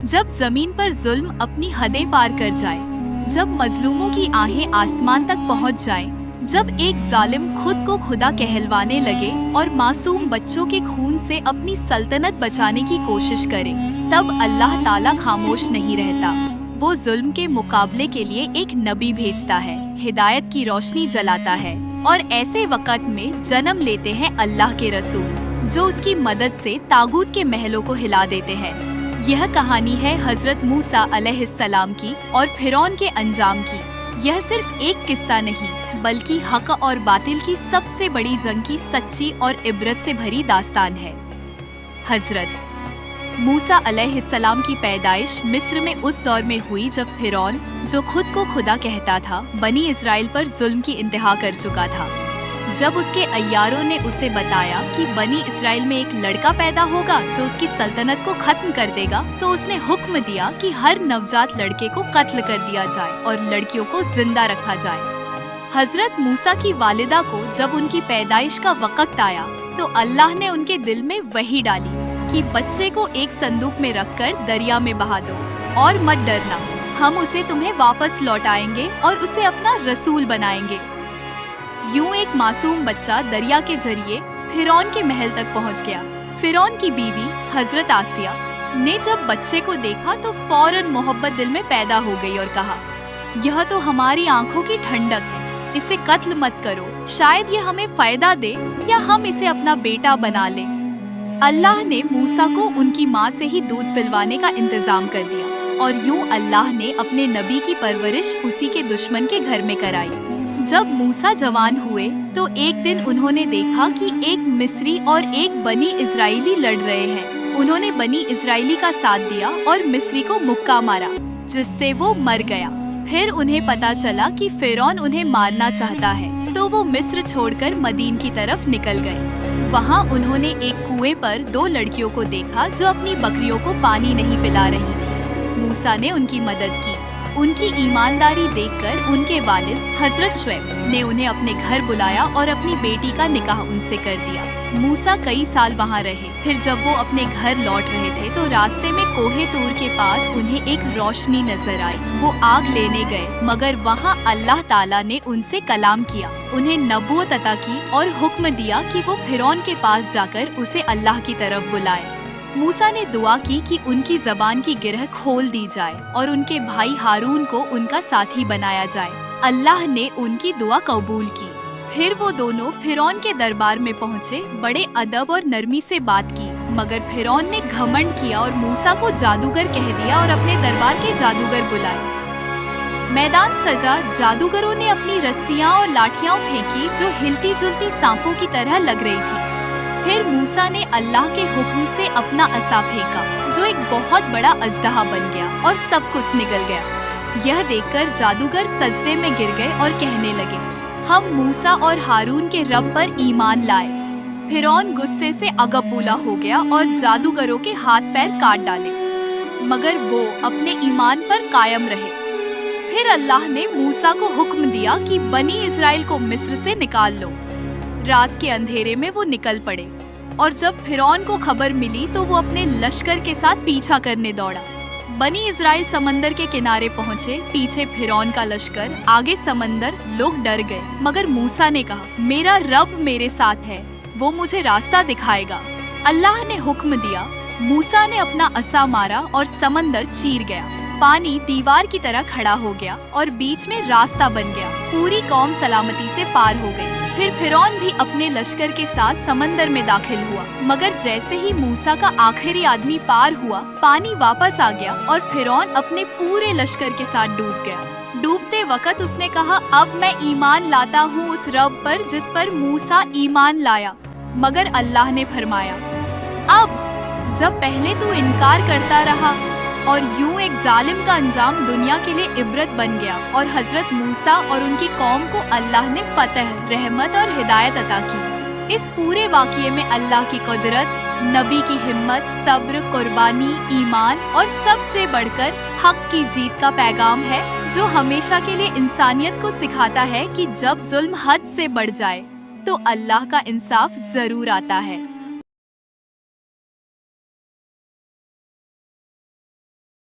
जब जमीन पर जुल्म अपनी हदें पार कर जाए, जब मजलूमों की आहें आसमान तक पहुंच जाएं, जब एक जालिम खुद को खुदा कहलवाने लगे और मासूम बच्चों के खून से अपनी सल्तनत बचाने की कोशिश करे, तब अल्लाह ताला खामोश नहीं रहता। वो जुल्म के मुकाबले के लिए एक नबी भेजता है, हिदायत की रोशनी जलाता है और ऐसे वक़्त में जन्म लेते हैं अल्लाह के रसूल, जो उसकी मदद से तागूत के महलों को हिला देते हैं। यह कहानी है हजरत मूसा अलैहिस्सलाम की और फिरौन के अंजाम की। यह सिर्फ एक किस्सा नहीं, बल्कि हक और बातिल की सबसे बड़ी जंग की सच्ची और इबरत से भरी दास्तान है। हजरत मूसा अलैहिस्सलाम की पैदाइश मिस्र में उस दौर में हुई जब फिरौन, जो खुद को खुदा कहता था, बनी इजराइल पर जुल्म की इंतहा कर चुका था। जब उसके अय्यारों ने उसे बताया कि बनी इस्राइल में एक लड़का पैदा होगा जो उसकी सल्तनत को खत्म कर देगा, तो उसने हुक्म दिया कि हर नवजात लड़के को कत्ल कर दिया जाए और लड़कियों को जिंदा रखा जाए। हजरत मूसा की वालिदा को जब उनकी पैदाइश का वक्त आया, तो अल्लाह ने उनके दिल में वही डाली कि बच्चे को एक संदूक में रखकर दरिया में बहा दो और मत डरना, हम उसे तुम्हें वापस लौटाएंगे और उसे अपना रसूल बनाएंगे। यूं एक मासूम बच्चा दरिया के जरिए फिरौन के महल तक पहुंच गया। फिरौन की बीवी हजरत आसिया ने जब बच्चे को देखा तो फौरन मोहब्बत दिल में पैदा हो गई और कहा, यह तो हमारी आंखों की ठंडक है, इसे कत्ल मत करो, शायद ये हमें फायदा दे या हम इसे अपना बेटा बना लें। अल्लाह ने मूसा को उनकी माँ से ही दूध पिलवाने का इंतजाम कर दिया और यूं अल्लाह ने अपने नबी की परवरिश उसी के दुश्मन के घर में कराई। जब मूसा जवान हुए तो एक दिन उन्होंने देखा कि एक मिस्री और एक बनी इजराइली लड़ रहे हैं। उन्होंने बनी इजराइली का साथ दिया और मिस्री को मुक्का मारा, जिससे वो मर गया। फिर उन्हें पता चला कि फिरौन उन्हें मारना चाहता है, तो वो मिस्र छोड़कर मदीन की तरफ निकल गए। वहाँ उन्होंने एक कुएं पर दो लड़कियों को देखा जो अपनी बकरियों को पानी नहीं पिला रही थी। मूसा ने उनकी मदद की। उनकी ईमानदारी देखकर उनके वालिद हजरत शुएब ने उन्हें अपने घर बुलाया और अपनी बेटी का निकाह उनसे कर दिया। मूसा कई साल वहाँ रहे। फिर जब वो अपने घर लौट रहे थे तो रास्ते में कोहे तूर के पास उन्हें एक रोशनी नजर आई। वो आग लेने गए, मगर वहाँ अल्लाह ताला ने उनसे कलाम किया, उन्हें नबूवत अता की और हुक्म दिया कि वो फिरौन के पास जाकर उसे अल्लाह की तरफ बुलाए। मूसा ने दुआ की कि उनकी जबान की गिरह खोल दी जाए और उनके भाई हारून को उनका साथी बनाया जाए। अल्लाह ने उनकी दुआ कबूल की। फिर वो दोनों फिरौन के दरबार में पहुँचे। बड़े अदब और नरमी से बात की, मगर फिरौन ने घमंड किया और मूसा को जादूगर कह दिया और अपने दरबार के जादूगर बुलाए। मैदान सजा। जादूगरों ने अपनी रस्सियाँ और लाठियाँ फेंकी जो हिलती जुलती सांपों की तरह लग रही थी। फिर मूसा ने अल्लाह के हुक्म से अपना असा फेंका, जो एक बहुत बड़ा अजदहा बन गया और सब कुछ निकल गया। यह देखकर जादूगर सजदे में गिर गए और कहने लगे, हम मूसा और हारून के रब पर ईमान लाए। फिरौन गुस्से से अगबूला हो गया और जादूगरों के हाथ पैर काट डाले, मगर वो अपने ईमान पर कायम रहे। फिर अल्लाह ने मूसा को हुक्म दिया कि बनी इजराइल को मिस्र से निकाल लो। रात के अंधेरे में वो निकल पड़े और जब फिरौन को खबर मिली तो वो अपने लश्कर के साथ पीछा करने दौड़ा। बनी इजराइल समंदर के किनारे पहुँचे, पीछे फिरौन का लश्कर, आगे समंदर। लोग डर गए, मगर मूसा ने कहा, मेरा रब मेरे साथ है, वो मुझे रास्ता दिखाएगा। अल्लाह ने हुक्म दिया। मूसा ने अपना असा मारा और समंदर चीर गया। पानी दीवार की तरह खड़ा हो गया और बीच में रास्ता बन गया। पूरी कौम सलामती से पार हो गई। फिर फिरौन भी अपने लश्कर के साथ समंदर में दाखिल हुआ, मगर जैसे ही मूसा का आखिरी आदमी पार हुआ, पानी वापस आ गया और फिरौन अपने पूरे लश्कर के साथ डूब गया। डूबते वक्त उसने कहा, अब मैं ईमान लाता हूँ उस रब पर जिस पर मूसा ईमान लाया। मगर अल्लाह ने फरमाया, अब जब पहले तू इनकार करता रहा और यूं एक जालिम का अंजाम दुनिया के लिए इबरत बन गया। और हजरत मूसा और उनकी कौम को अल्लाह ने फतह, रहमत और हिदायत अता की। इस पूरे वाक़ये में अल्लाह की कुदरत, नबी की हिम्मत, सब्र, कुर्बानी, ईमान और सबसे बढ़कर हक की जीत का पैगाम है, जो हमेशा के लिए इंसानियत को सिखाता है कि जब जुल्म हद से बढ़ जाए तो अल्लाह का इंसाफ जरूर आता है।